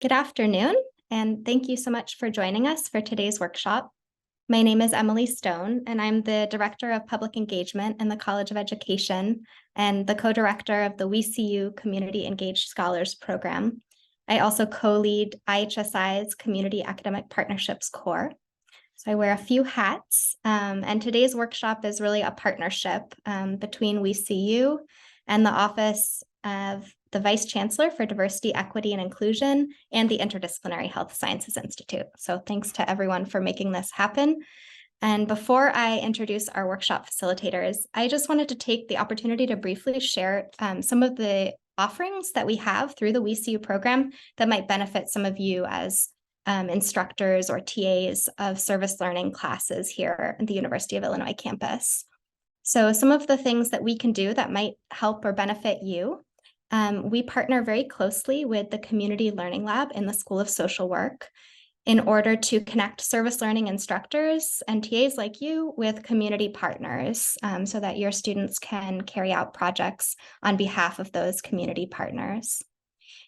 Good afternoon, and thank you so much for joining us for today's workshop. My name is Emily Stone, and I'm the Director of Public Engagement in the College of Education and the co-director of the WeCU Community Engaged Scholars Program. I also co-lead IHSI's Community Academic Partnerships Core. So I wear a few hats, and today's workshop is really a partnership between WeCU and the Office of the Vice Chancellor for Diversity, Equity, and Inclusion, and the Interdisciplinary Health Sciences Institute. So thanks to everyone for making this happen. And before I introduce our workshop facilitators, I just wanted to take the opportunity to briefly share some of the offerings that we have through the WeCU program that might benefit some of you as instructors or TAs of service learning classes here at the University of Illinois campus. So some of the things that we can do that might help or benefit you. We partner very closely with the Community Learning Lab in the School of Social Work in order to connect service learning instructors and TAs like you with community partners so that your students can carry out projects on behalf of those community partners.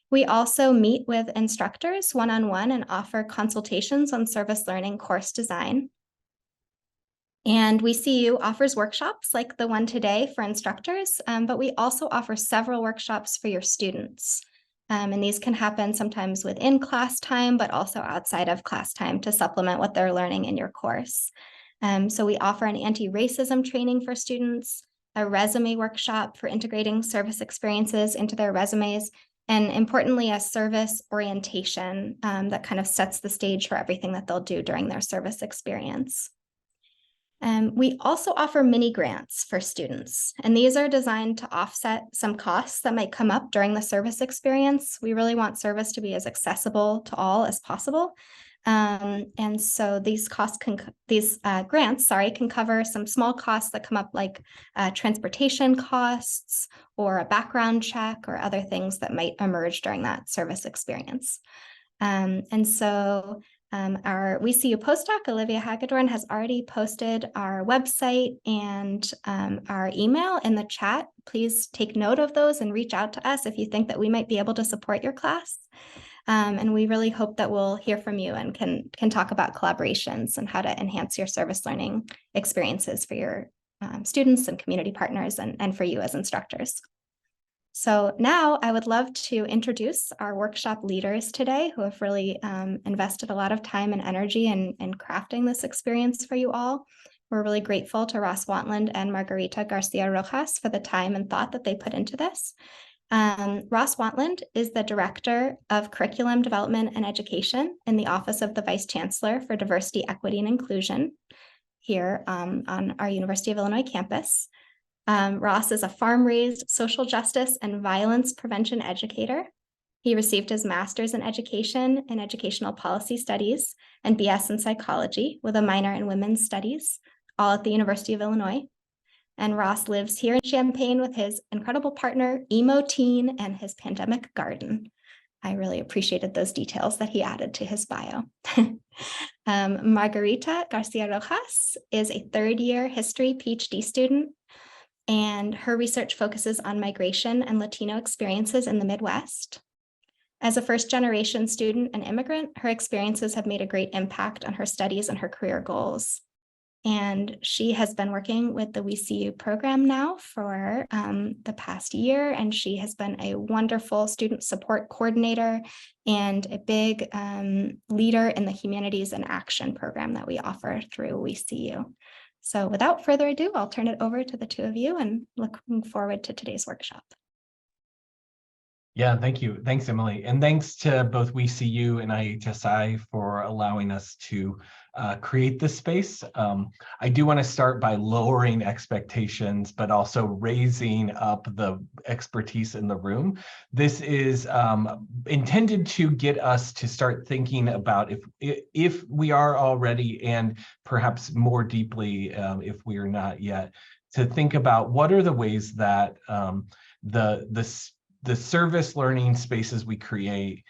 We also meet with instructors one-on-one and offer consultations on service learning course design. And WeCU offers workshops like the one today for instructors, but we also offer several workshops for your students. And these can happen sometimes within class time, but also outside of class time to supplement what they're learning in your course. So we offer an anti-racism training for students, a resume workshop for integrating service experiences into their resumes, and importantly, a service orientation that kind of sets the stage for everything that they'll do during their service experience. We also offer mini grants for students, and these are designed to offset some costs that might come up during the service experience. We really want service to be as accessible to all as possible. And so these grants can cover some small costs that come up like transportation costs or a background check or other things that might emerge during that service experience. And so our WeCU postdoc, Olivia Hagedorn, has already posted our website and our email in the chat. Please take note of those and reach out to us if you think that we might be able to support your class. And we really hope that we'll hear from you and can talk about collaborations and how to enhance your service learning experiences for your students and community partners and for you as instructors. So now I would love to introduce our workshop leaders today who have really invested a lot of time and energy in crafting this experience for you all. We're really grateful to Ross Wantland and Margarita Garcia Rojas for the time and thought that they put into this. Ross Wantland is the Director of Curriculum Development and Education in the Office of the Vice Chancellor for Diversity, Equity, and Inclusion here on our University of Illinois campus. Ross is a farm-raised social justice and violence prevention educator. He received his master's in education and educational policy studies and BS in psychology with a minor in women's studies, all at the University of Illinois. And Ross lives here in Champaign with his incredible partner, Emo Teen, and his pandemic garden. I really appreciated those details that he added to his bio. Margarita Garcia Rojas is a third-year history PhD student, and her research focuses on migration and Latino experiences in the Midwest. As a first-generation student and immigrant, her experiences have made a great impact on her studies and her career goals. And she has been working with the WeCU program now for the past year, and she has been a wonderful student support coordinator and a big leader in the Humanities in Action program that we offer through WeCU. So without further ado, I'll turn it over to the two of you and looking forward to today's workshop. Yeah, thank you. Thanks, Emily. And thanks to both WeCU and IHSI for allowing us to create this space. I do want to start by lowering expectations, but also raising up the expertise in the room. This is intended to get us to start thinking about if we are already, and perhaps more deeply if we are not yet, to think about what are the ways that the service learning spaces we create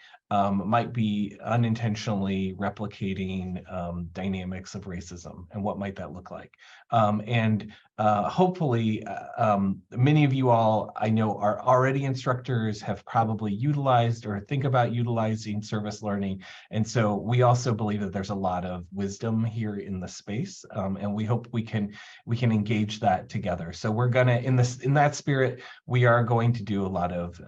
might be unintentionally replicating dynamics of racism, and what might that look like. And hopefully, many of you all I know are already instructors, have probably utilized or think about utilizing service learning. And so we also believe that there's a lot of wisdom here in the space, and we hope we can engage that together. So we're gonna, in that spirit, we are going to do a lot of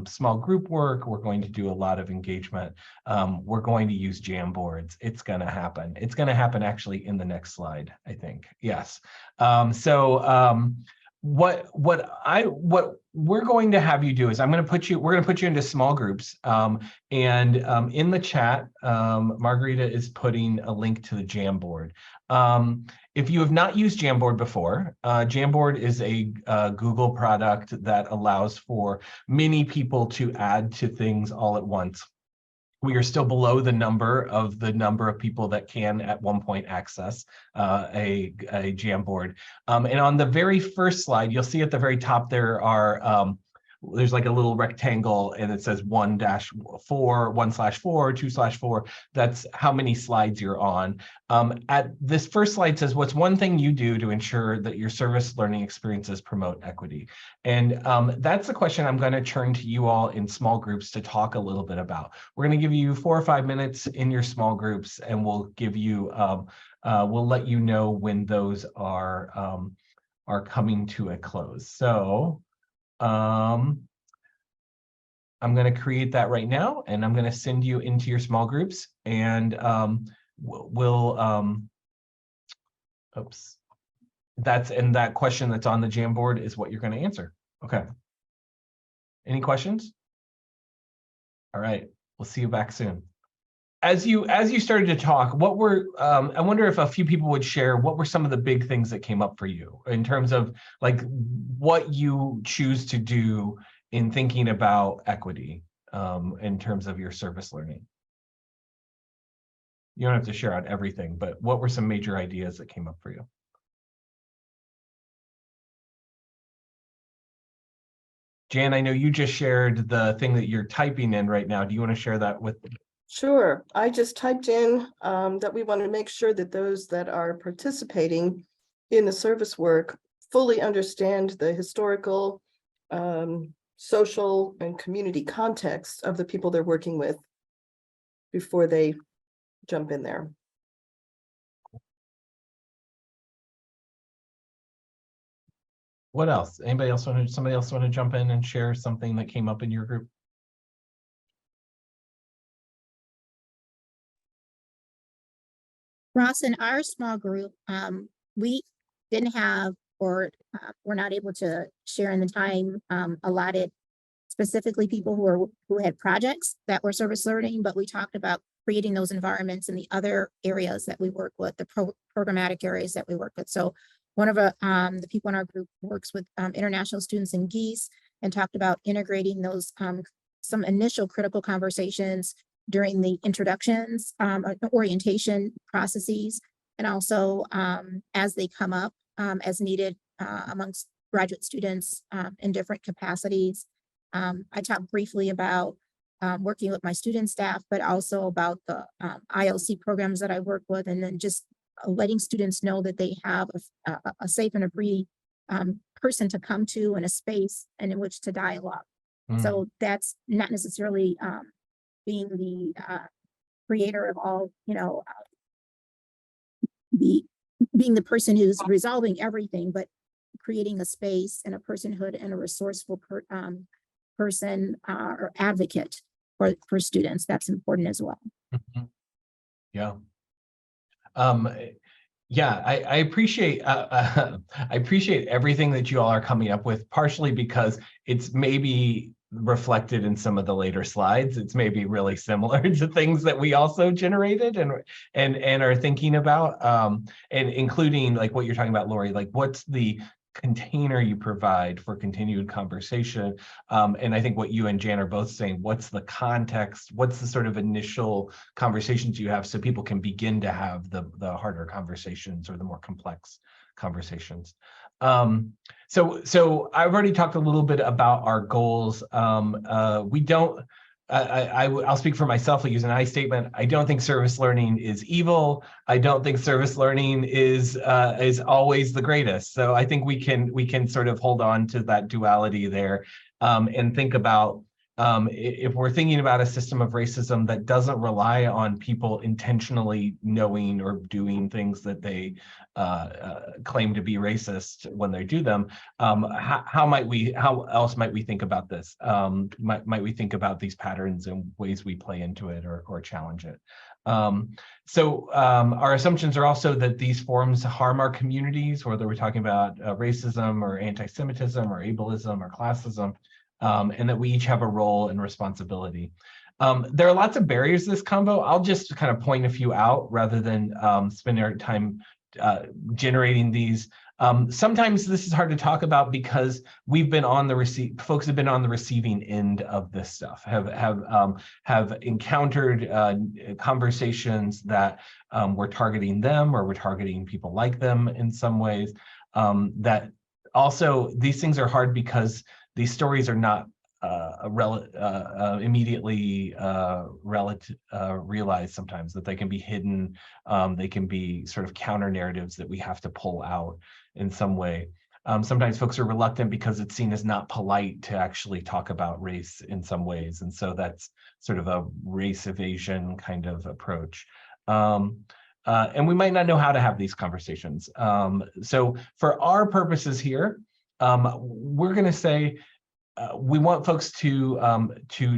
small group work. We're going to do a lot of engagement. We're going to use Jamboards. It's going to happen. It's going to happen actually in the next slide, I think. Yes. What we're going to have you do is we're going to put you into small groups. In the chat, Margarita is putting a link to the Jamboard. If you have not used Jamboard before, Jamboard is a Google product that allows for many people to add to things all at once. We are still below the number of people that can at one point access a Jamboard. And on the very first slide, you'll see at the very top there are there's like a little rectangle and it says 1-4, 1/4, 2/4. That's how many slides you're on. At this first slide says, what's one thing you do to ensure that your service learning experiences promote equity? And that's the question I'm going to turn to you all in small groups to talk a little bit about. We're going to give you 4 or 5 minutes in your small groups, and we'll give you, we'll let you know when those are coming to a close. So I'm going to create that right now, and I'm going to send you into your small groups, and oops, that question that's on the Jamboard is what you're going to answer. Okay. Any questions? All right. We'll see you back soon. As you started to talk, what were I wonder if a few people would share what were some of the big things that came up for you in terms of like what you choose to do in thinking about equity in terms of your service learning. You don't have to share out everything, but what were some major ideas that came up for you? Jan, I know you just shared the thing that you're typing in right now. Do you want to share that with? Sure. I just typed in that we want to make sure that those that are participating in the service work fully understand the historical, social, and community context of the people they're working with before they jump in there. What else? Somebody else want to jump in and share something that came up in your group? Ross, in our small group, we didn't have or were not able to share in the time allotted specifically people who had projects that were service learning, but we talked about creating those environments in the other areas that we work with, the programmatic areas that we work with. So one of the people in our group works with international students in Geese and talked about integrating those some initial critical conversations during the introductions, orientation processes, and also as they come up as needed amongst graduate students in different capacities. I talked briefly about working with my student staff, but also about the ILC programs that I work with, and then just letting students know that they have a safe and a free person to come to and a space and in which to dialogue. So that's not necessarily being the creator of all, being the person who's resolving everything, but creating a space and a personhood and a resourceful person or advocate for students. That's important as well. Yeah. Yeah, I appreciate I appreciate everything that you all are coming up with, partially because it's maybe reflected in some of the later slides. It's maybe really similar to things that we also generated and are thinking about, and including like what you're talking about, Lori, like what's the container you provide for continued conversation. And I think what you and Jan are both saying, what's the context, what's the sort of initial conversations you have so people can begin to have the harder conversations or the more complex conversations. So I've already talked a little bit about our goals. We don't, I'll speak for myself. I'll use an I statement. I don't think service learning is evil. I don't think service learning is always the greatest. So I think we can sort of hold on to that duality there, and think about if we're thinking about a system of racism that doesn't rely on people intentionally knowing or doing things that they claim to be racist when they do them, how else might we think about this? Might we think about these patterns and ways we play into it or challenge it? Our assumptions are also that these forms harm our communities, whether we're talking about racism or anti-Semitism or ableism or classism, and that we each have a role and responsibility. There are lots of barriers to this convo. I'll just kind of point a few out rather than spend our time generating these. Sometimes this is hard to talk about because we've been on the folks have been on the receiving end of this stuff, have encountered conversations that were targeting them or were targeting people like them in some ways. That also, these things are hard because these stories are not immediately realized sometimes, that they can be hidden. They can be sort of counter narratives that we have to pull out in some way. Sometimes folks are reluctant because it's seen as not polite to actually talk about race in some ways. And so that's sort of a race evasion kind of approach. And we might not know how to have these conversations. So for our purposes here, we're going to say, we want folks to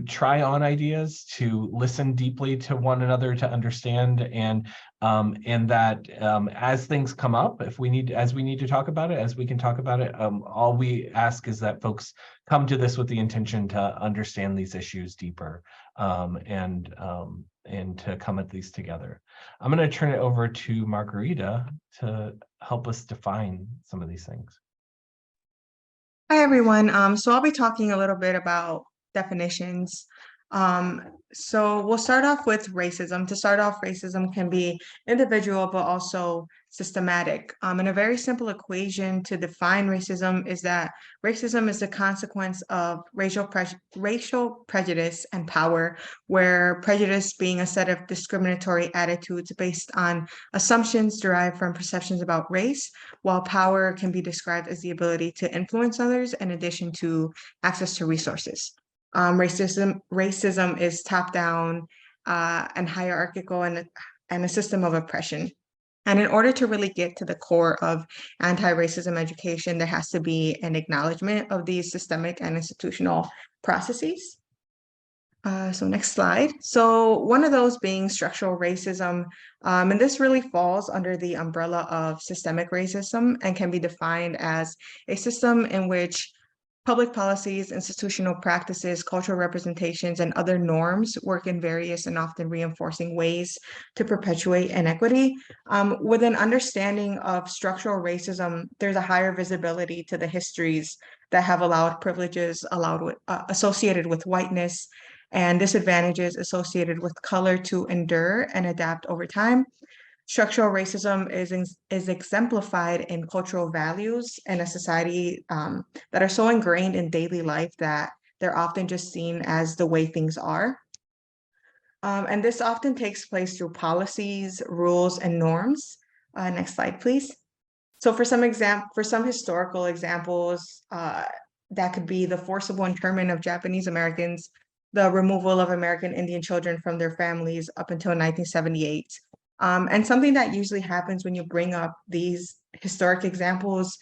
try on ideas, to listen deeply to one another, to understand, and that as things come up, as we need to talk about it, as we can talk about it, all we ask is that folks come to this with the intention to understand these issues deeper, and to come at these together. I'm going to turn it over to Margarita to help us define some of these things. Hi, everyone. So I'll be talking a little bit about definitions. So we'll start off with racism. To start off, racism can be individual, but also systematic. And a very simple equation to define racism is that racism is the consequence of racial prejudice and power, where prejudice being a set of discriminatory attitudes based on assumptions derived from perceptions about race, while power can be described as the ability to influence others in addition to access to resources. Racism is top-down and hierarchical and a system of oppression. And in order to really get to the core of anti-racism education, there has to be an acknowledgement of these systemic and institutional processes. So next slide. So one of those being structural racism, and this really falls under the umbrella of systemic racism and can be defined as a system in which public policies, institutional practices, cultural representations, and other norms work in various and often reinforcing ways to perpetuate inequity. With an understanding of structural racism, there's a higher visibility to the histories that have allowed privileges associated with whiteness and disadvantages associated with color to endure and adapt over time. Structural racism is exemplified in cultural values in a society that are so ingrained in daily life that they're often just seen as the way things are. And this often takes place through policies, rules, and norms. Next slide, please. So for some historical examples, that could be the forcible internment of Japanese Americans, the removal of American Indian children from their families up until 1978. And something that usually happens when you bring up these historic examples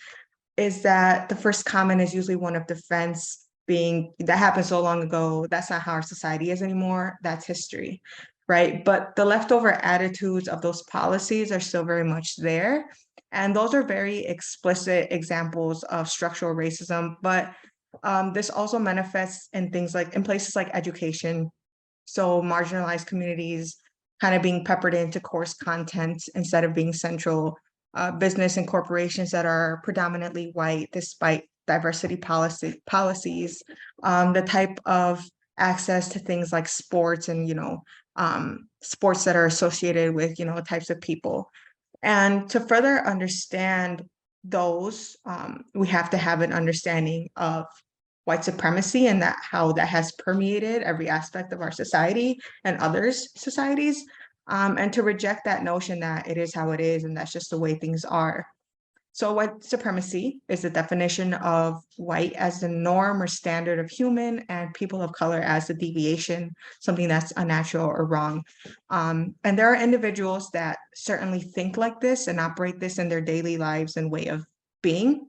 is that the first comment is usually one of defense, being that happened so long ago, that's not how our society is anymore, that's history, right? But the leftover attitudes of those policies are still very much there. And those are very explicit examples of structural racism, but this also manifests in things like in places like education. So marginalized communities kind of being peppered into course content instead of being central. Business and corporations that are predominantly white, despite diversity policies, the type of access to things like sports and, sports that are associated with, types of people. And to further understand those, we have to have an understanding of white supremacy and that how that has permeated every aspect of our society and others' societies, and to reject that notion that it is how it is and that's just the way things are. So white supremacy is the definition of white as the norm or standard of human and people of color as the deviation, something that's unnatural or wrong. And there are individuals that certainly think like this and operate this in their daily lives and way of being.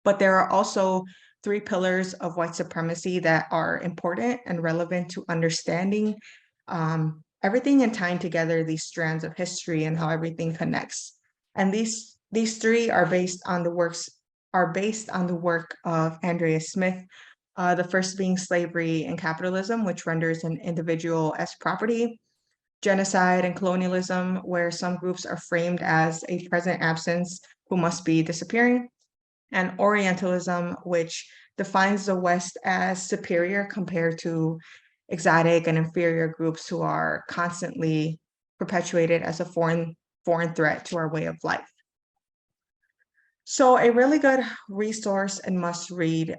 But there are also 3 pillars of white supremacy that are important and relevant to understanding everything and tying together these strands of history and how everything connects. And these 3 are based on the work of Andrea Smith. The first being slavery and capitalism, which renders an individual as property. Genocide and colonialism, where some groups are framed as a present absence who must be disappearing. And Orientalism, which defines the West as superior compared to exotic and inferior groups who are constantly perpetuated as a foreign threat to our way of life. So a really good resource and must read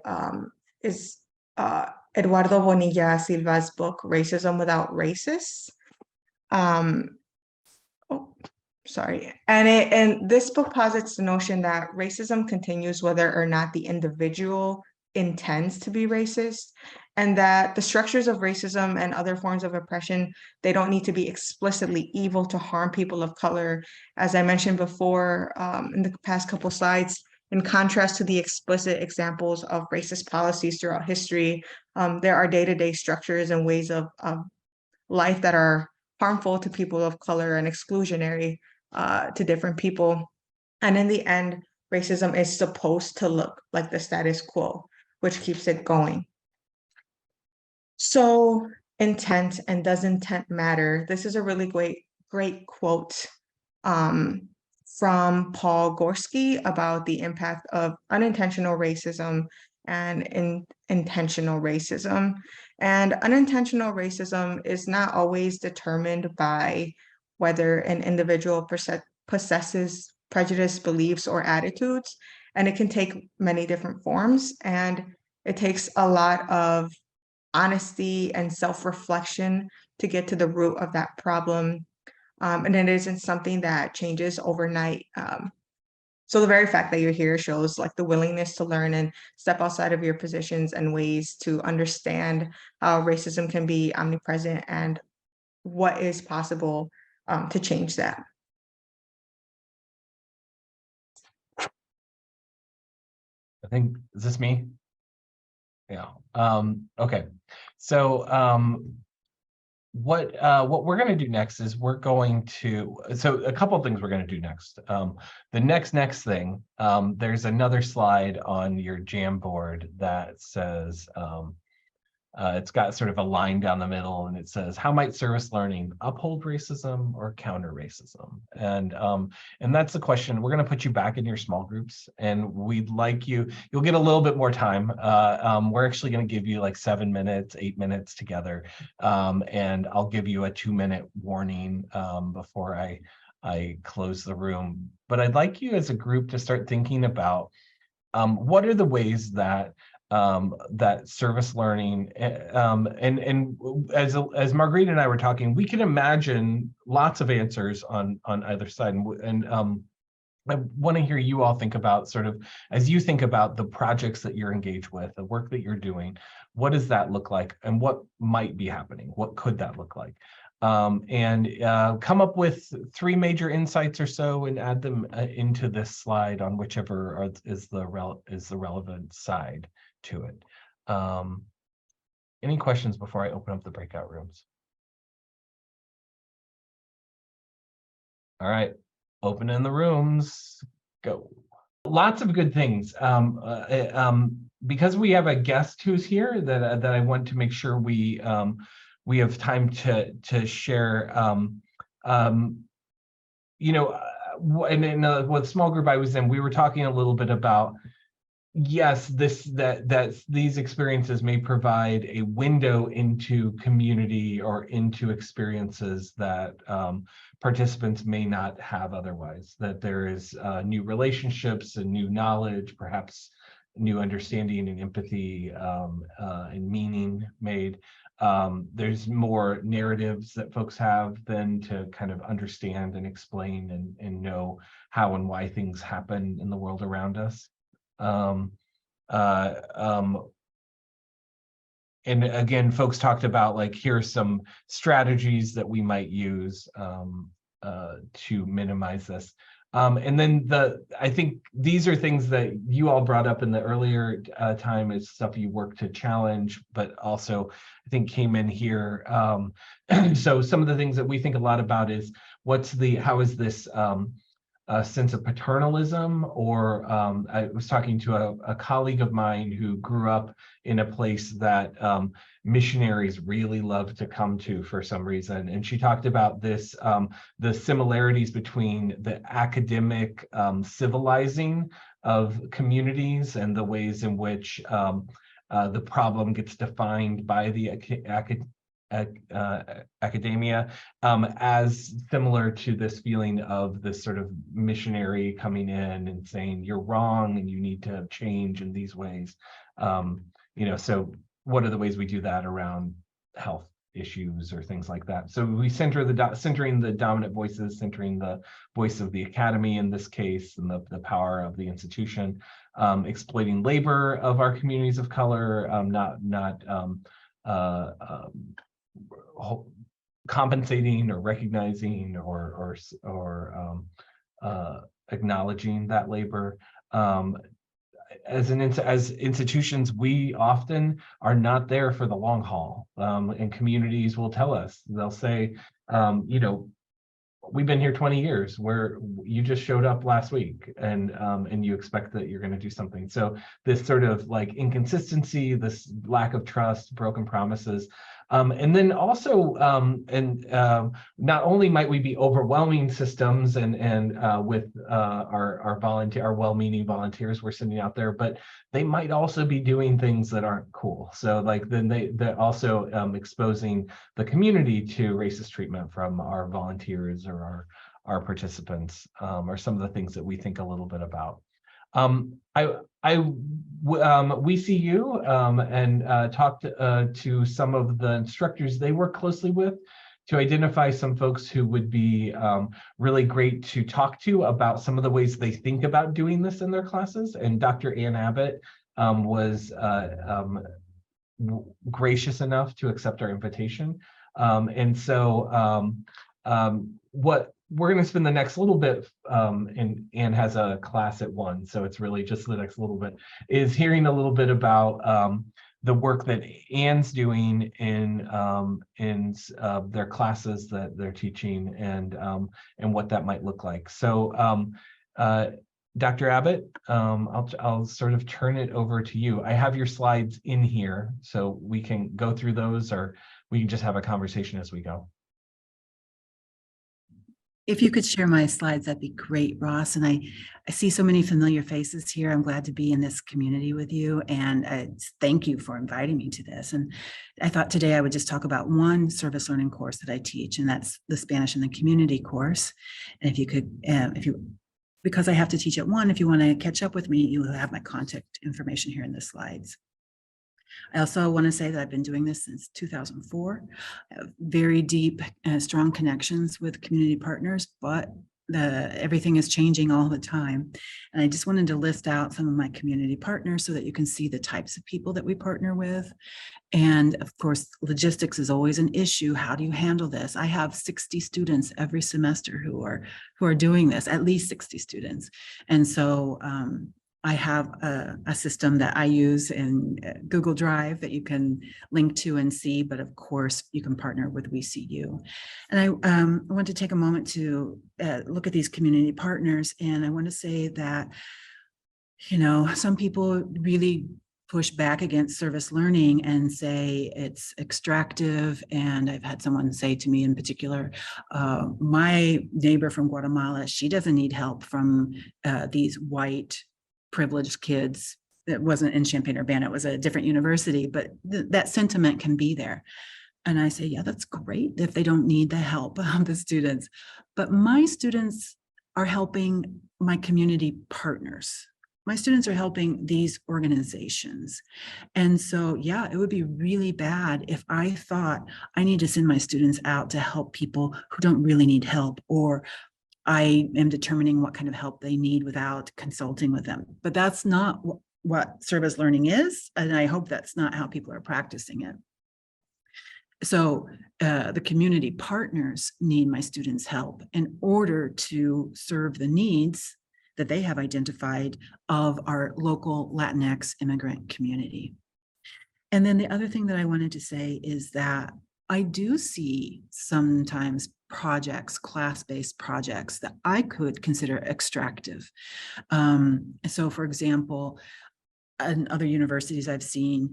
is Eduardo Bonilla Silva's book, Racism Without Racists. And this book posits the notion that racism continues whether or not the individual intends to be racist, and that the structures of racism and other forms of oppression, they don't need to be explicitly evil to harm people of color. As I mentioned before in the past couple slides, in contrast to the explicit examples of racist policies throughout history, there are day-to-day structures and ways of life that are harmful to people of color and exclusionary to different people. And in the end, racism is supposed to look like the status quo, which keeps it going. So intent, and does intent matter? This is a really great quote from Paul Gorski about the impact of unintentional racism and intentional racism. And unintentional racism is not always determined by whether an individual possesses prejudice, beliefs, or attitudes. And it can take many different forms. And it takes a lot of honesty and self-reflection to get to the root of that problem. And it isn't something that changes overnight. So the very fact that you're here shows like the willingness to learn and step outside of your positions and ways to understand how racism can be omnipresent and what is possible to change that. I think, is this me? Yeah. Okay. So what we're going to do next is we're going to, so a couple of things we're going to do next. The next thing, there's another slide on your Jamboard that says, it's got sort of a line down the middle and it says, how might service learning uphold racism or counter racism? And that's the question. We're going to put you back in your small groups, and we'd like you'll get a little bit more time. We're actually going to give you like 7 minutes, 8 minutes together. And I'll give you a 2-minute warning before I close the room. But I'd like you as a group to start thinking about what are the ways that that service learning and as Margarita and I were talking, we can imagine lots of answers on either side, and I want to hear you all think about sort of, as you think about the projects that you're engaged with, the work that you're doing, what does that look like and what might be happening? What could that look like? And come up with 3 major insights or so and add them into this slide on whichever is the relevant side to it. Any questions before I open up the breakout rooms? All right, open in the rooms, go. Lots of good things. Because we have a guest who's here that I want to make sure we have time to share. You know, and in the small group I was in, we were talking a little bit about, yes, that these experiences may provide a window into community or into experiences that participants may not have otherwise, that there is new relationships and new knowledge, perhaps new understanding and empathy and meaning made. There's more narratives that folks have than to kind of understand and explain and know how and why things happen in the world around us. And again, folks talked about like, here's some strategies that we might use to minimize this. And then I think these are things that you all brought up in the earlier time as stuff you work to challenge, but also I think came in here. So some of the things that we think a lot about is how is this a sense of paternalism, or I was talking to a colleague of mine who grew up in a place that missionaries really love to come to for some reason. And she talked about this, the similarities between the academic civilizing of communities and the ways in which the problem gets defined by the academia as similar to this feeling of this sort of missionary coming in and saying you're wrong and you need to change in these ways. So what are the ways we do that around health issues or things like that? So we centering the dominant voices, centering the voice of the academy in this case, and the power of the institution, exploiting labor of our communities of color, not compensating or recognizing or acknowledging that labor. As institutions, we often are not there for the long haul, and communities will tell us, they'll say, we've been here 20 years, where you just showed up last week, and you expect that you're going to do something. So this sort of like inconsistency, this lack of trust, broken promises, and then also, not only might we be overwhelming systems and with our well-meaning volunteers we're sending out there, but they might also be doing things that aren't cool. So like then they're also exposing the community to racist treatment from our volunteers or our participants, or some of the things that we think a little bit about. We see you and talked to some of the instructors they work closely with to identify some folks who would be really great to talk to about some of the ways they think about doing this in their classes. And Dr. Ann Abbott was gracious enough to accept our invitation. And so what we're going to spend the next little bit, and Anne has a class at 1, so it's really just the next little bit, is hearing a little bit about the work that Anne's doing in their classes that they're teaching, and what that might look like. So Dr. Abbott, I'll sort of turn it over to you. I have your slides in here, so we can go through those, or we can just have a conversation as we go. If you could share my slides, that'd be great, Ross. And I see so many familiar faces here. I'm glad to be in this community with you. And thank you for inviting me to this. And I thought today I would just talk about one service learning course that I teach, and that's the Spanish in the Community course. And if you could, because I have to teach at 1, if you want to catch up with me, you will have my contact information here in the slides. I also want to say that I've been doing this since 2004. I have very deep and strong connections with community partners, but everything is changing all the time. And I just wanted to list out some of my community partners so that you can see the types of people that we partner with. And of course, logistics is always an issue. How do you handle this? I have 60 students every semester who are doing this, at least 60 students. And so I have a system that I use in Google Drive that you can link to and see, but of course you can partner with WeCU. And I want to take a moment to look at these community partners. And I want to say that, some people really push back against service learning and say it's extractive. And I've had someone say to me in particular, my neighbor from Guatemala, she doesn't need help from these white privileged kids. It wasn't in Champaign-Urbana, it was a different university, but that sentiment can be there. And I say, yeah, that's great if they don't need the help of the students. But my students are helping my community partners. My students are helping these organizations. And so, yeah, it would be really bad if I thought I need to send my students out to help people who don't really need help, or I am determining what kind of help they need without consulting with them. But that's not what service learning is. And I hope that's not how people are practicing it. So the community partners need my students' help in order to serve the needs that they have identified of our local Latinx immigrant community. And then the other thing that I wanted to say is that I do see sometimes projects, class-based projects, that I could consider extractive. So for example, in other universities I've seen,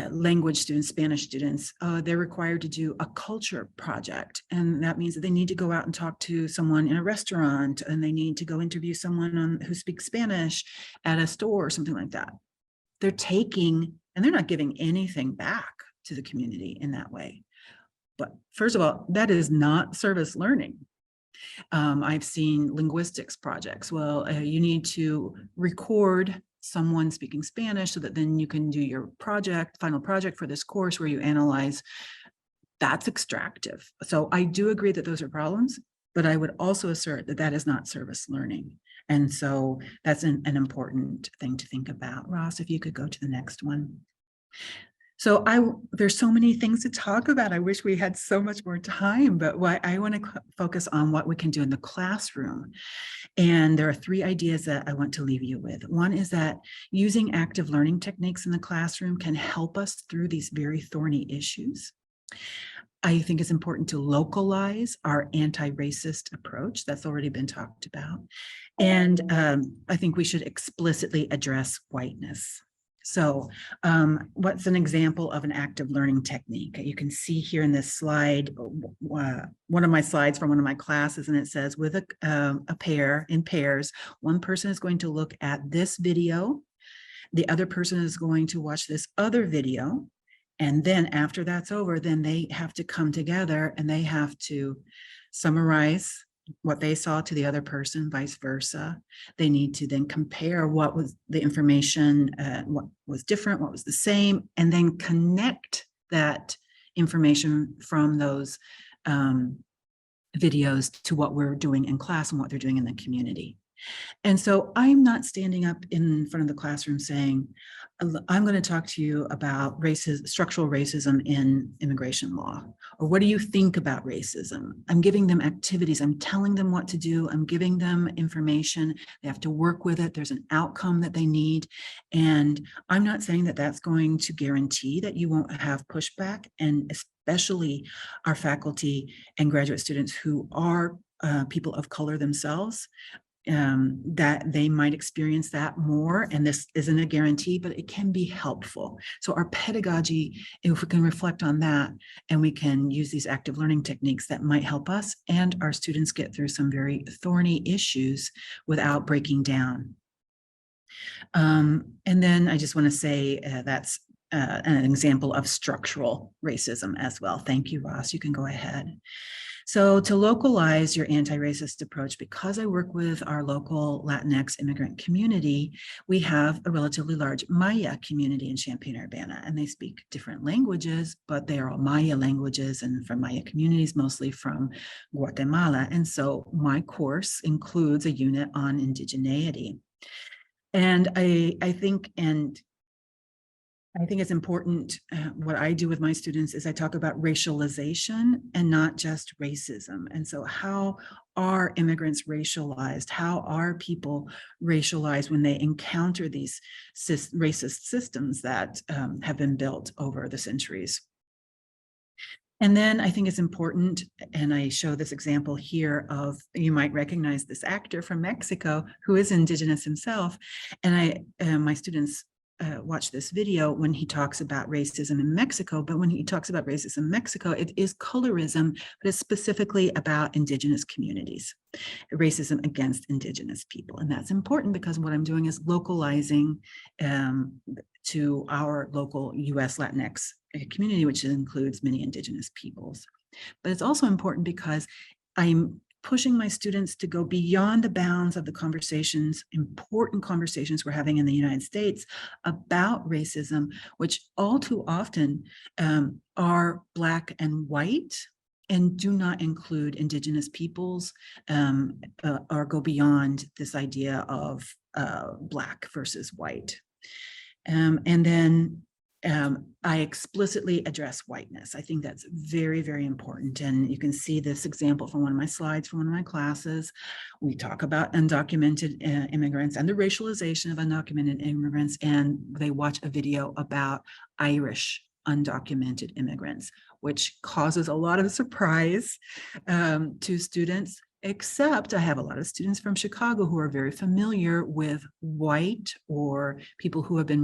language students, Spanish students, they're required to do a culture project. And that means that they need to go out and talk to someone in a restaurant, and they need to go interview someone who speaks Spanish at a store or something like that. They're taking, and they're not giving anything back to the community in that way. But first of all, that is not service learning. I've seen linguistics projects. Well, you need to record someone speaking Spanish so that then you can do your project, final project for this course where you analyze. That's extractive. So I do agree that those are problems, but I would also assert that that is not service learning. And so that's an important thing to think about. Ross, if you could go to the next one. So there's so many things to talk about. I wish we had so much more time, but I want to focus on what we can do in the classroom. And there are 3 ideas that I want to leave you with. One is that using active learning techniques in the classroom can help us through these very thorny issues. I think it's important to localize our anti-racist approach. That's already been talked about. And I think we should explicitly address whiteness. So what's an example of an active learning technique? You can see here in this slide, one of my slides from one of my classes, and it says with a pair, in pairs, one person is going to look at this video, the other person is going to watch this other video, and then after that's over, then they have to come together and they have to summarize what they saw to the other person, vice versa. They need to then compare what was the information, what was different, what was the same, and then connect that information from those videos to what we're doing in class and what they're doing in the community. And so I'm not standing up in front of the classroom saying, I'm going to talk to you about structural racism in immigration law, or what do you think about racism? I'm giving them activities. I'm telling them what to do. I'm giving them information. They have to work with it. There's an outcome that they need. And I'm not saying that that's going to guarantee that you won't have pushback, and especially our faculty and graduate students who are people of color themselves. That they might experience that more, and this isn't a guarantee, but it can be helpful. So our pedagogy, if we can reflect on that and we can use these active learning techniques, that might help us and our students get through some very thorny issues without breaking down. And then I just want to say that's an example of structural racism as well. Thank you, Ross. You can go ahead. So to localize your anti-racist approach, because I work with our local Latinx immigrant community, we have a relatively large Maya community in Champaign-Urbana, and they speak different languages, but they are all Maya languages and from Maya communities, mostly from Guatemala. And so my course includes a unit on indigeneity. And I think it's important, what I do with my students is I talk about racialization and not just racism. And so how are immigrants racialized? How are people racialized when they encounter these racist systems that have been built over the centuries? And then I think it's important, and I show this example here of, you might recognize this actor from Mexico who is indigenous himself. And my students watch this video when he talks about racism in Mexico, but when he talks about racism in Mexico, it is colorism, but it's specifically about indigenous communities, racism against indigenous people. And that's important because what I'm doing is localizing to our local US Latinx community, which includes many indigenous peoples. But it's also important because I'm pushing my students to go beyond the bounds of the important conversations we're having in the United States about racism, which all too often are Black and white and do not include Indigenous peoples or go beyond this idea of Black versus white. And then I explicitly address whiteness. I think that's very, very important. And you can see this example from one of my slides from one of my classes. We talk about undocumented immigrants and the racialization of undocumented immigrants, and they watch a video about Irish undocumented immigrants, which causes a lot of surprise to students. Except I have a lot of students from Chicago who are very familiar with white or people who have been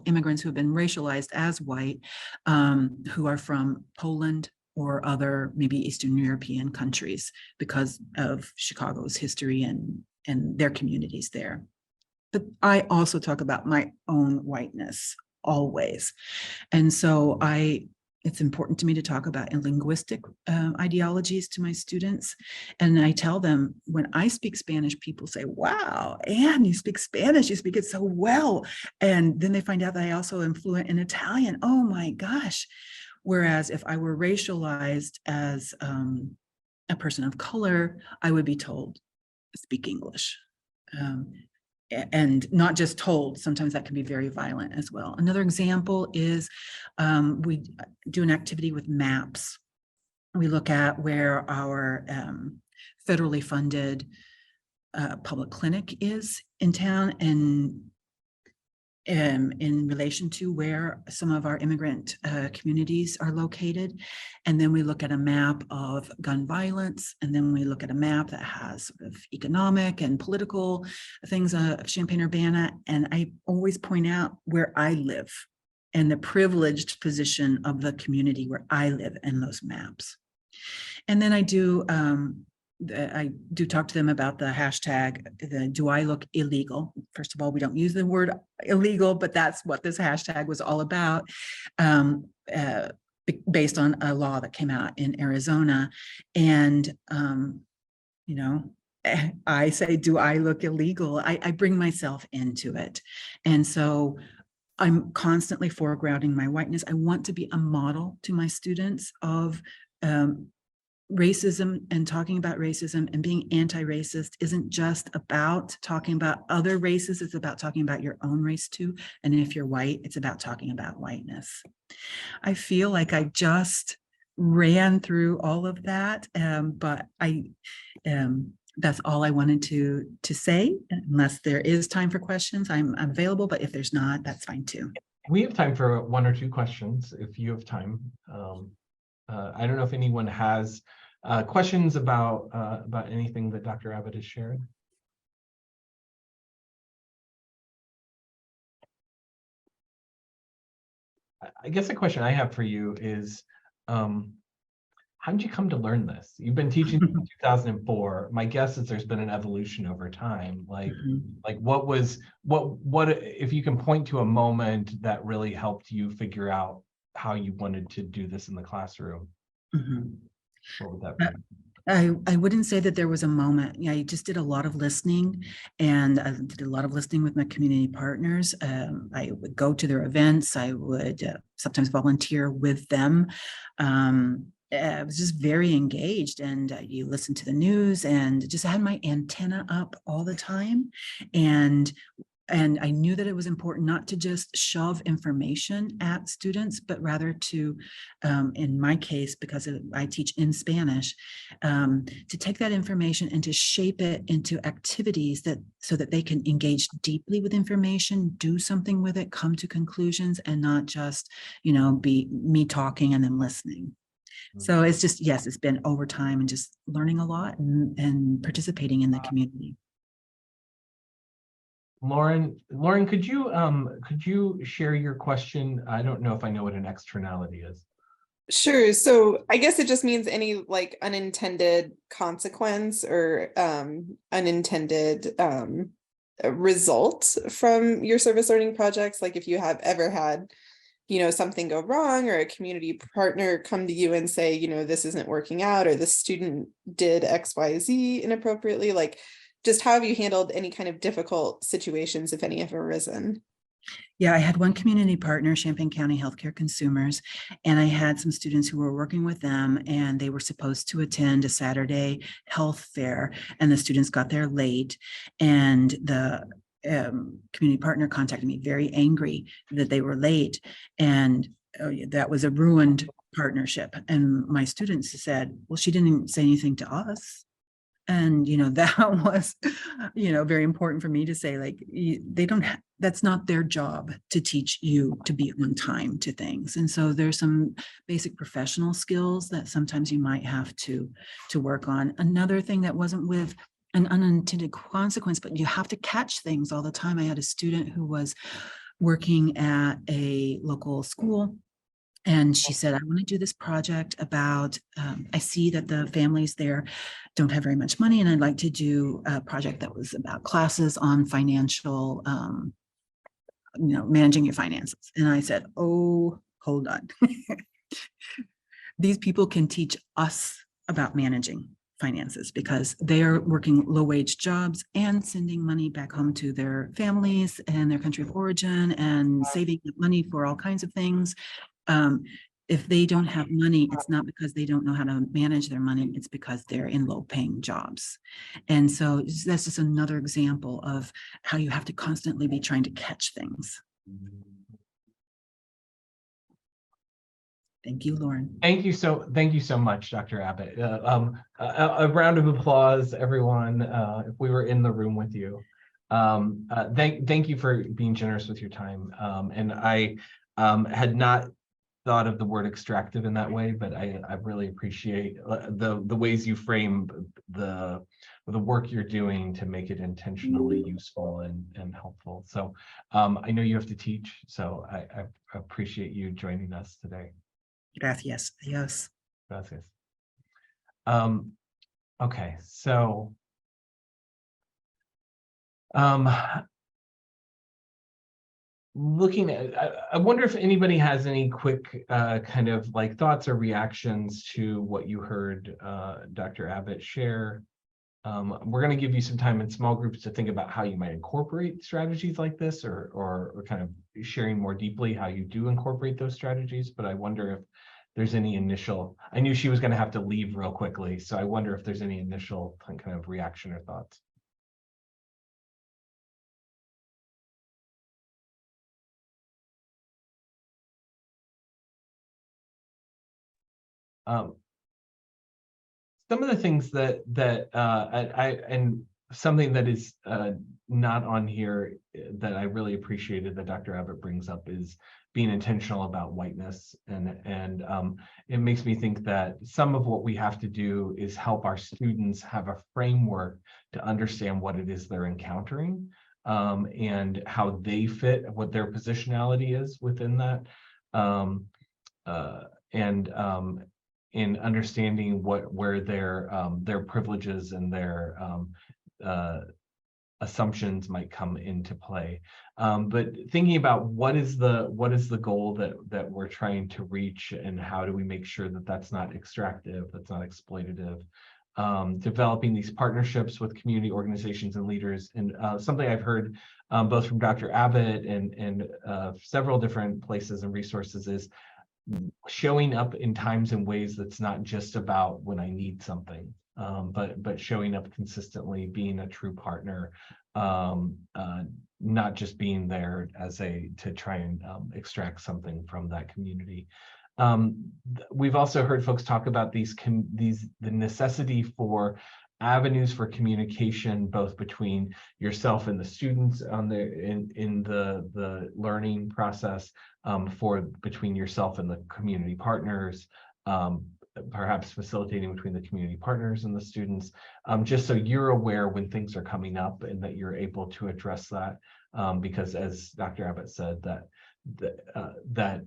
immigrants who have been racialized as white, who are from Poland or other maybe Eastern European countries because of Chicago's history and their communities there. But I also talk about my own whiteness always. And so it's important to me to talk about linguistic ideologies to my students. And I tell them, when I speak Spanish, people say, wow, Anne, you speak Spanish, you speak it so well. And then they find out that I also am fluent in Italian. Oh my gosh. Whereas if I were racialized as a person of color, I would be told, speak English. And not just told, sometimes that can be very violent as well. Another example is we do an activity with maps. We look at where our federally funded public clinic is in town and in relation to where some of our immigrant communities are located. And then we look at a map of gun violence, and then we look at a map that has sort of economic and political things of Champaign-Urbana. And I always point out where I live and the privileged position of the community where I live in those maps. And then I do talk to them about the hashtag, do I look illegal? First of all, we don't use the word illegal, but that's what this hashtag was all about, based on a law that came out in Arizona. And, I say, do I look illegal? I bring myself into it. And so I'm constantly foregrounding my whiteness. I want to be a model to my students of racism, and talking about racism and being anti-racist isn't just about talking about other races, it's about talking about your own race too. And if you're white, it's about talking about whiteness. I feel like I just ran through all of that, but that's all I wanted to say. Unless there is time for questions, I'm available, but if there's not, that's fine too. We have time for one or two questions if you have time. I don't know if anyone has questions about anything that Dr. Abbott has shared. I guess the question I have for you is, how did you come to learn this? You've been teaching since 2004. My guess is there's been an evolution over time. Like what if you can point to a moment that really helped you figure out how you wanted to do this in the classroom? What would that be? I wouldn't say that there was a moment. Yeah, I just did a lot of listening, and I did a lot of listening with my community partners. I would go to their events. I would sometimes volunteer with them. I was just very engaged, and you listen to the news, and just had my antenna up all the time. And I knew that it was important not to just shove information at students, but rather to, in my case, because I teach in Spanish, to take that information and to shape it into activities so that they can engage deeply with information, do something with it, come to conclusions, and not just, be me talking and then listening. So it's just, yes, it's been over time and just learning a lot and participating in the community. Lauren, could you share your question? I don't know if I know what an externality is. Sure. So I guess it just means any unintended consequence or unintended result from your service learning projects. Like if you have ever had, something go wrong, or a community partner come to you and say, this isn't working out, or the student did XYZ inappropriately? Like, just how have you handled any kind of difficult situations, if any have arisen? Yeah, I had one community partner, Champaign County Healthcare Consumers, and I had some students who were working with them, and they were supposed to attend a Saturday health fair, and the students got there late, and the community partner contacted me very angry that they were late, and that was a ruined partnership. And my students said, well, she didn't even say anything to us. And, that was, very important for me to say, like, they don't have, that's not their job to teach you to be on time to things. And so there's some basic professional skills that sometimes you might have to work on. Another thing that wasn't with an unintended consequence, but you have to catch things all the time. I had a student who was working at a local school, and she said, I want to do this project about, I see that the families there don't have very much money, and I'd like to do a project that was about classes on financial, managing your finances. And I said, oh, hold on. These people can teach us about managing finances because they are working low-wage jobs and sending money back home to their families and their country of origin and saving money for all kinds of things. If they don't have money, it's not because they don't know how to manage their money, it's because they're in low-paying jobs. And so that's just another example of how you have to constantly be trying to catch things. Thank you, Lauren. Thank you so much, Dr. Abbott. A round of applause, everyone, if we were in the room with you. Thank you for being generous with your time. And I had not thought of the word extractive in that way, but I really appreciate the ways you frame the work you're doing to make it intentionally useful and helpful. So I know you have to teach, so I appreciate you joining us today. Gracias. Yes. Gracias. Okay, so looking at, I wonder if anybody has any quick kind of like thoughts or reactions to what you heard Dr. Abbott share. We're going to give you some time in small groups to think about how you might incorporate strategies like this, or kind of sharing more deeply how you do incorporate those strategies. But I wonder if there's any initial, I knew she was going to have to leave real quickly, so I wonder if there's any initial kind of reaction or thoughts. Some of the things that and something that is not on here that I really appreciated that Dr. Abbott brings up is being intentional about whiteness, and it makes me think that some of what we have to do is help our students have a framework to understand what it is they're encountering, and how they fit, what their positionality is within that, in understanding where their privileges and their assumptions might come into play, but thinking about what is the goal that we're trying to reach, and how do we make sure that that's not extractive, that's not exploitative. Developing these partnerships with community organizations and leaders, and something I've heard both from Dr. Abbott and several different places and resources is showing up in times and ways that's not just about when I need something, but showing up consistently, being a true partner, not just being there to try and extract something from that community. We've also heard folks talk about the necessity for avenues for communication, both between yourself and the students in the learning process, between yourself and the community partners, perhaps facilitating between the community partners and the students, just so you're aware when things are coming up and that you're able to address that, because as Dr. Abbott said, that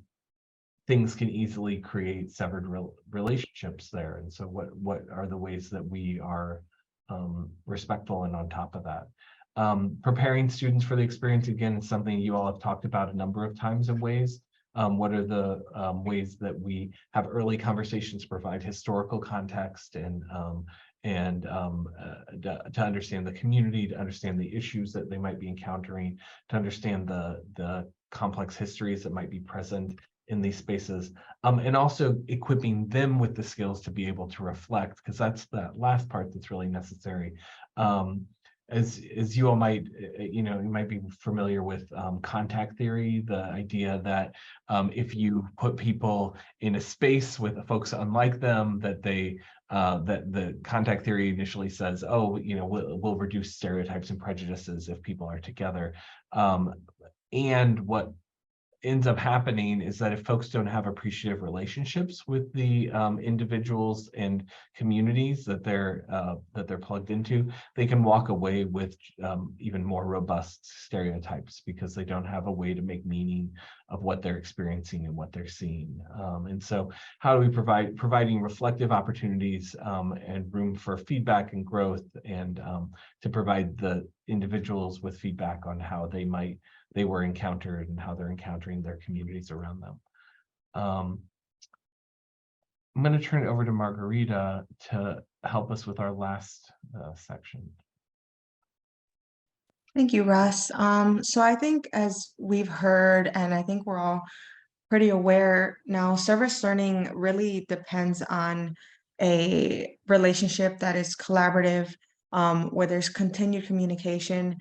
things can easily create severed relationships there. And so what are the ways that we are respectful and on top of that? Preparing students for the experience, again, is something you all have talked about a number of times in ways. What are the ways that we have early conversations, provide historical context, and to understand the community, to understand the issues that they might be encountering, to understand the complex histories that might be present in these spaces, and also equipping them with the skills to be able to reflect, because that's that last part that's really necessary. As you all might, you might be familiar with contact theory, the idea that if you put people in a space with folks unlike them, that the contact theory initially says, oh, we'll reduce stereotypes and prejudices if people are together. And what ends up happening is that if folks don't have appreciative relationships with the individuals and communities that they're plugged into, they can walk away with even more robust stereotypes because they don't have a way to make meaning of what they're experiencing and what they're seeing. And so how do we providing reflective opportunities and room for feedback and growth, and to provide the individuals with feedback on how they were encountered and how they're encountering their communities around them. I'm going to turn it over to Margarita to help us with our last section. Thank you, Russ. So I think, as we've heard, and I think we're all pretty aware now, service learning really depends on a relationship that is collaborative, where there's continued communication.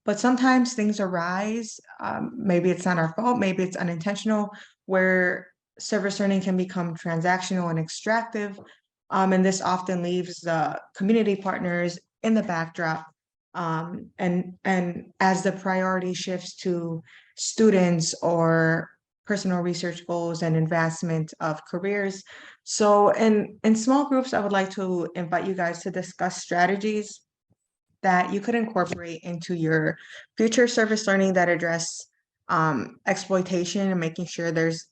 But sometimes things arise, maybe it's not our fault, maybe it's unintentional, where service learning can become transactional and extractive. And this often leaves the community partners in the backdrop. And as the priority shifts to students or personal research goals and advancement of careers. So in small groups, I would like to invite you guys to discuss strategies that you could incorporate into your future service learning that address exploitation and making sure there's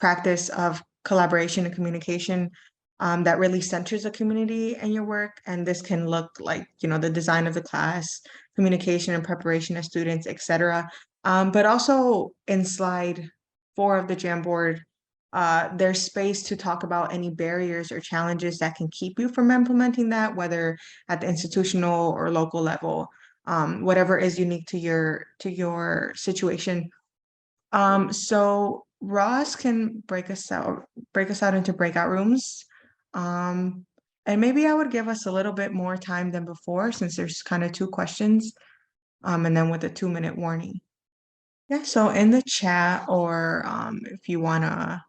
practice of collaboration and communication that really centers the community in your work. And this can look like, the design of the class, communication and preparation of students, etc. But also in slide 4 of the Jamboard, there's space to talk about any barriers or challenges that can keep you from implementing that, whether at the institutional or local level, whatever is unique to your situation. So Ross can break us out into breakout rooms. And maybe I would give us a little bit more time than before, since there's kind of 2 questions, and then with a 2-minute warning. Yeah, so in the chat, or if you want to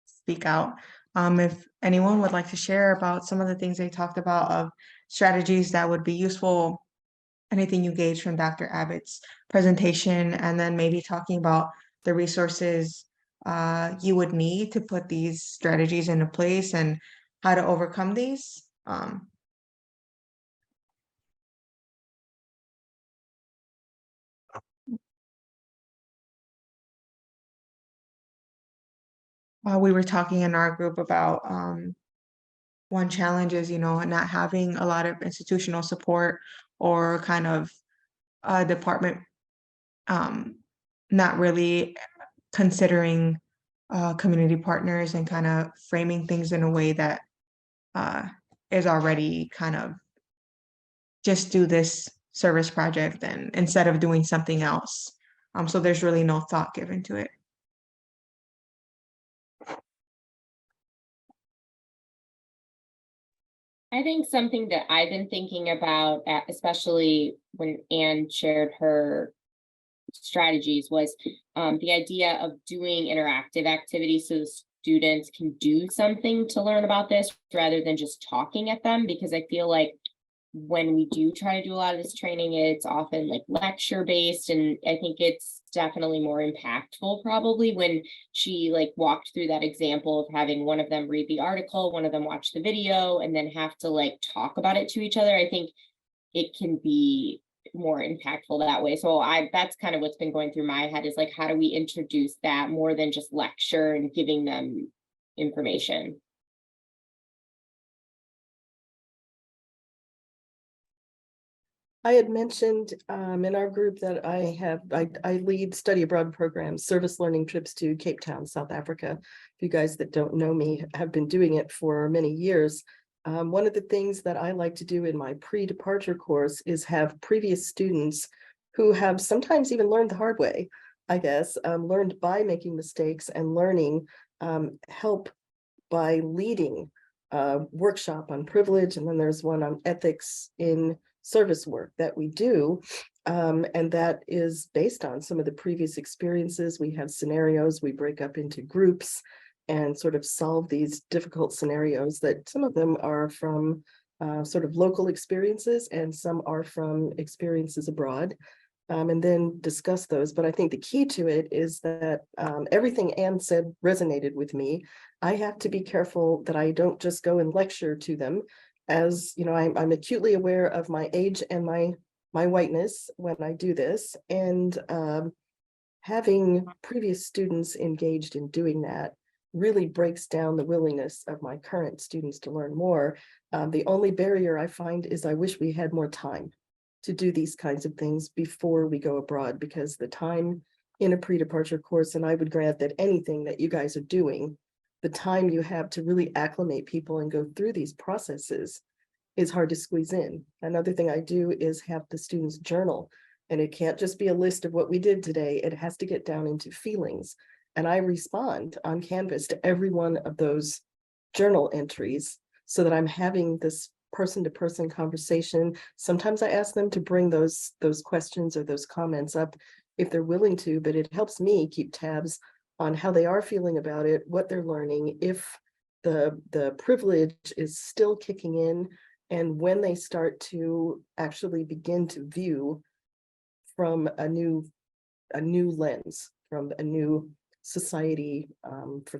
speak out, if anyone would like to share about some of the things they talked about of strategies that would be useful, anything you gauged from Dr. Abbott's presentation, and then maybe talking about the resources you would need to put these strategies into place and how to overcome these. We were talking in our group about one challenge is, not having a lot of institutional support, or kind of a department not really considering community partners and kind of framing things in a way that is already kind of just do this service project and instead of doing something else. So there's really no thought given to it. I think something that I've been thinking about, especially when Anne shared her strategies, was the idea of doing interactive activities so students can do something to learn about this rather than just talking at them, because I feel like when we do try to do a lot of this training, it's often like lecture based, and I think it's definitely more impactful probably when she walked through that example of having one of them read the article, one of them watch the video, and then have to talk about it to each other. I think it can be more impactful that way. So that's kind of what's been going through my head, is how do we introduce that more than just lecture and giving them information. I had mentioned in our group that I lead study abroad programs, service learning trips to Cape Town, South Africa. You guys that don't know me have been doing it for many years. One of the things that I like to do in my pre-departure course is have previous students who have sometimes even learned the hard way, I guess, learned by making mistakes and learning, help by leading a workshop on privilege. And then there's one on ethics in service work that we do. And that is based on some of the previous experiences. We have scenarios, we break up into groups and sort of solve these difficult scenarios that some of them are from sort of local experiences and some are from experiences abroad. And then discuss those. But I think the key to it is that everything Anne said resonated with me. I have to be careful that I don't just go and lecture to them. As you know, I'm acutely aware of my age and my whiteness when I do this, and having previous students engaged in doing that really breaks down the willingness of my current students to learn more. The only barrier I find is I wish we had more time to do these kinds of things before we go abroad, because the time in a pre-departure course, and I would grant that anything that you guys are doing, the time you have to really acclimate people and go through these processes is hard to squeeze in. Another thing I do is have the students journal, and it can't just be a list of what we did today. It has to get down into feelings. And I respond on Canvas to every one of those journal entries so that I'm having this person-to-person conversation. Sometimes I ask them to bring those questions or those comments up if they're willing to, but it helps me keep tabs on how they are feeling about it, what they're learning, if the privilege is still kicking in, and when they start to actually begin to view from a new lens, from a new society,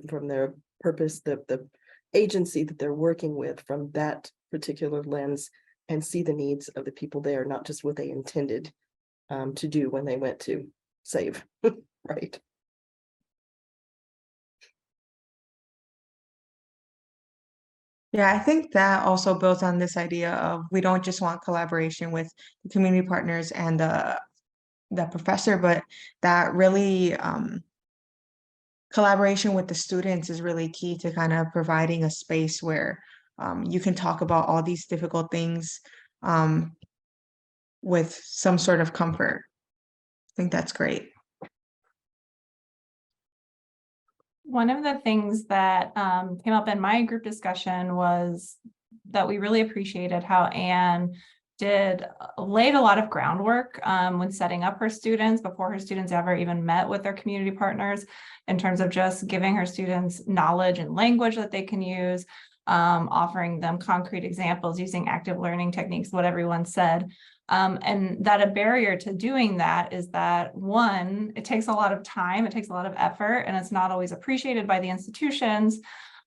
from their purpose, the agency that they're working with from that particular lens, and see the needs of the people there, not just what they intended to do when they went to save, right? Yeah, I think that also builds on this idea of we don't just want collaboration with the community partners and the professor, but that really collaboration with the students is really key to kind of providing a space where you can talk about all these difficult things with some sort of comfort. I think that's great. One of the things that came up in my group discussion was that we really appreciated how Anne laid a lot of groundwork when setting up her students before her students ever even met with their community partners, in terms of just giving her students knowledge and language that they can use, offering them concrete examples using active learning techniques, what everyone said. And that a barrier to doing that is that, one, it takes a lot of time, it takes a lot of effort, and it's not always appreciated by the institutions.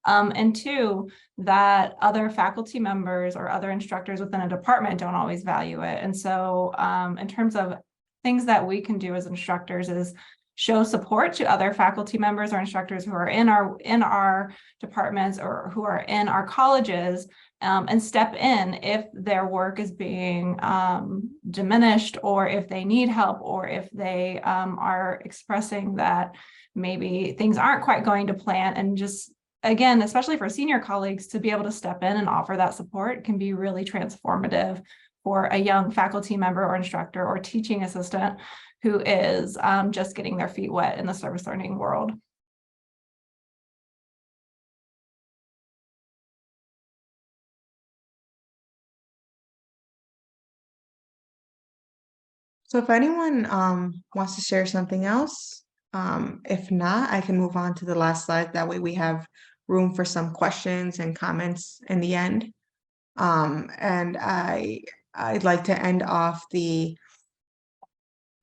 And two, that other faculty members or other instructors within a department don't always value it. And so in terms of things that we can do as instructors is show support to other faculty members or instructors who are in our departments or who are in our colleges, and step in if their work is being diminished, or if they need help, or if they are expressing that maybe things aren't quite going to plan. And just, again, especially for senior colleagues, to be able to step in and offer that support can be really transformative for a young faculty member or instructor or teaching assistant who is just getting their feet wet in the service learning world. So if anyone wants to share something else, if not, I can move on to the last slide. That way we have room for some questions and comments in the end. And I'd like to end off the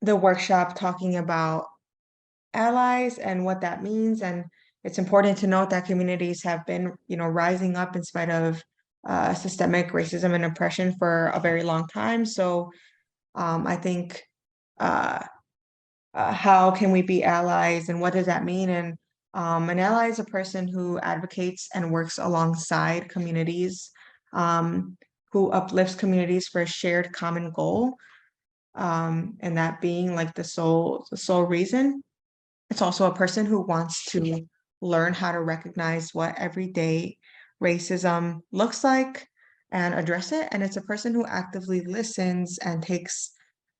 workshop talking about allies and what that means. And it's important to note that communities have been, rising up in spite of systemic racism and oppression for a very long time. So I think how can we be allies, and what does that mean? And an ally is a person who advocates and works alongside communities, who who uplifts communities for a shared common goal. And that being like the sole reason. It's also a person who wants to learn how to recognize what everyday racism looks like and address it. And it's a person who actively listens and takes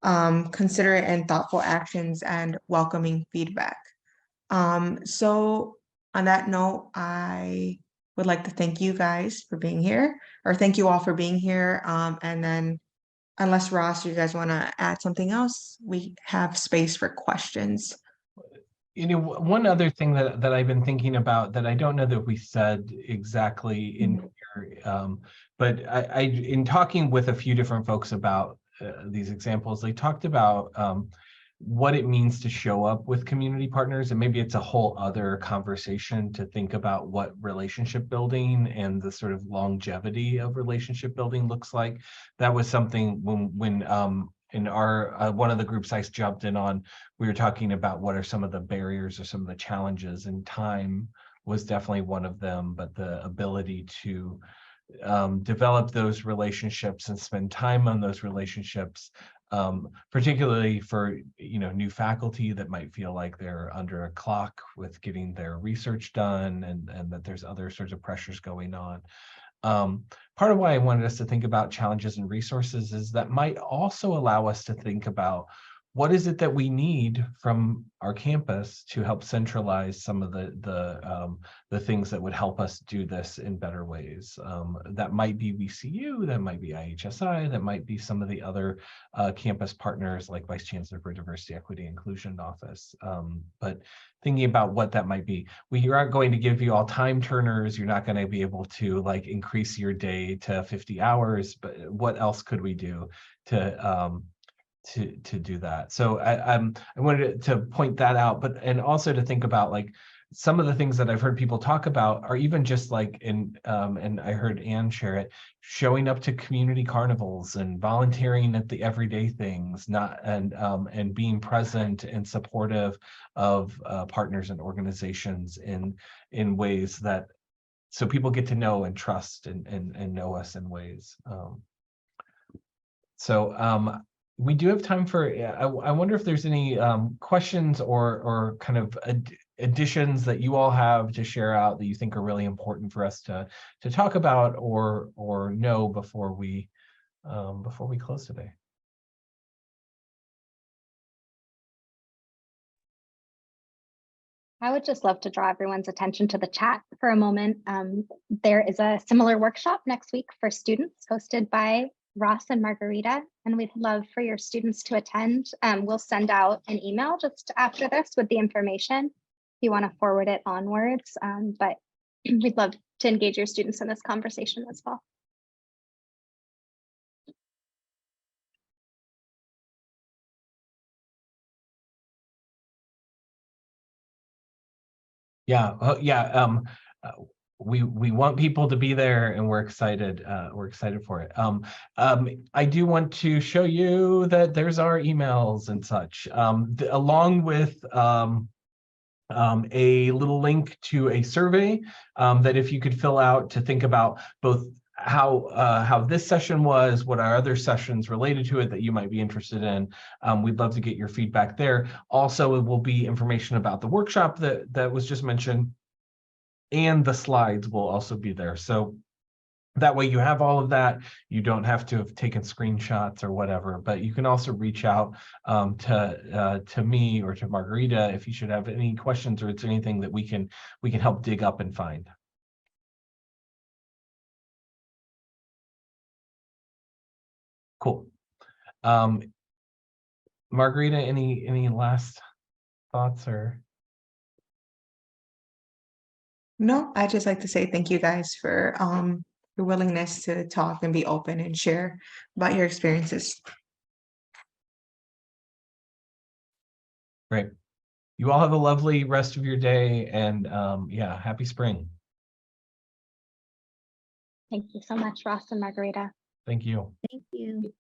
considerate and thoughtful actions and welcoming feedback. So on that note, I would like to thank you guys for being here, or thank you all for being here. And then unless Ross, you guys want to add something else, we have space for questions. You know, one other thing that I've been thinking about that I don't know that we said exactly in here, but I in talking with a few different folks about these examples, they talked about what it means to show up with community partners, and maybe it's a whole other conversation to think about what relationship building and the sort of longevity of relationship building looks like. That was something when in our one of the groups I jumped in on, we were talking about what are some of the barriers or some of the challenges, and time was definitely one of them, but the ability to develop those relationships and spend time on those relationships, particularly for new faculty that might feel like they're under a clock with getting their research done, and that there's other sorts of pressures going on. Part of why I wanted us to think about challenges and resources is that might also allow us to think about what is it that we need from our campus to help centralize some of the things that would help us do this in better ways. That might be VCU, that might be IHSI, that might be some of the other campus partners like Vice Chancellor for Diversity, Equity, Inclusion Office. But thinking about what that might be. We aren't going to give you all time turners. You're not going to be able to like increase your day to 50 hours, but what else could we do to do that? So I wanted to point that out, but and also to think about like some of the things that I've heard people talk about are even just like and I heard Anne share it, showing up to community carnivals and volunteering at the everyday things, and being present and supportive of partners and organizations in ways that so people get to know and trust and know us in ways. We do have time for, I wonder if there's any questions or kind of additions that you all have to share out that you think are really important for us to talk about or know before we close today. I would just love to draw everyone's attention to the chat for a moment. There is a similar workshop next week for students hosted by Ross and Margarita, and we'd love for your students to attend. We'll send out an email just after this with the information if you want to forward it onwards, but we'd love to engage your students in this conversation as well. Yeah, we want people to be there, and we're excited for it. I do want to show you that there's our emails and such, along with a little link to a survey that if you could fill out to think about both how this session was, what are other sessions related to it that you might be interested in. We'd love to get your feedback there. Also, it will be information about the workshop that was just mentioned, and the slides will also be there. So that way you have all of that. You don't have to have taken screenshots or whatever, but you can also reach out to me or to Margarita if you should have any questions or it's anything that we can help dig up and find. Cool. Margarita, any last thoughts or? No, I'd just like to say thank you guys for your willingness to talk and be open and share about your experiences. Great. You all have a lovely rest of your day, and yeah, happy spring. Thank you so much, Ross and Margarita. Thank you. Thank you.